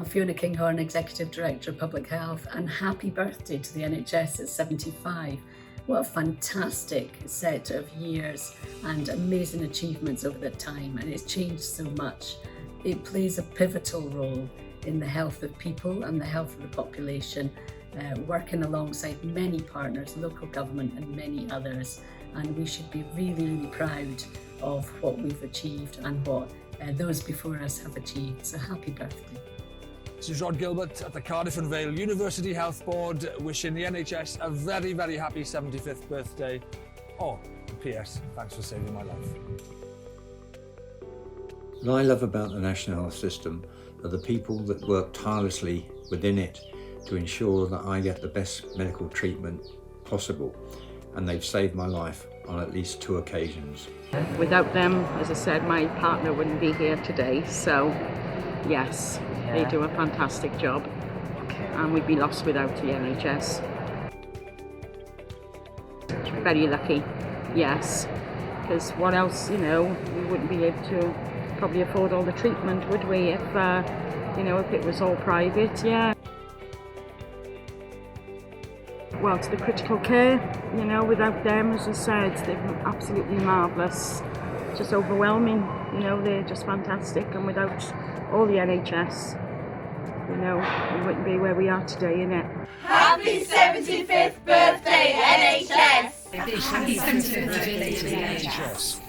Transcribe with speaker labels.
Speaker 1: Fiona Kinghorn, Executive Director of Public Health, and happy birthday to the NHS at 75. What a fantastic set of years and amazing achievements over that time, and it's changed so much. It plays a pivotal role in the health of people and the health of the population, working alongside many partners, local government and many others, and we should be really proud of what we've achieved and what those before us have achieved. So happy birthday.
Speaker 2: This is Rod Gilbert at the Cardiff and Vale University Health Board, wishing the NHS a very happy 75th birthday. Oh, and P.S. thanks for saving my life.
Speaker 3: What I love about the National Health System are the people that work tirelessly within it to ensure that I get the best medical treatment possible, and they've saved my life on at least 2 occasions.
Speaker 4: Without them, as I said, my partner wouldn't be here today, so yes, they do a fantastic job, and we'd be lost without the NHS. Very lucky, yes, because what else, we wouldn't be able to probably afford all the treatment, would we, if if it was all private, yeah. Well, to the critical care, without them, as I said, they're absolutely marvellous, just overwhelming, they're just fantastic, and without all the NHS, we wouldn't be where we are today, innit?
Speaker 5: Happy 75th birthday, NHS!
Speaker 6: Happy 75th birthday to the NHS!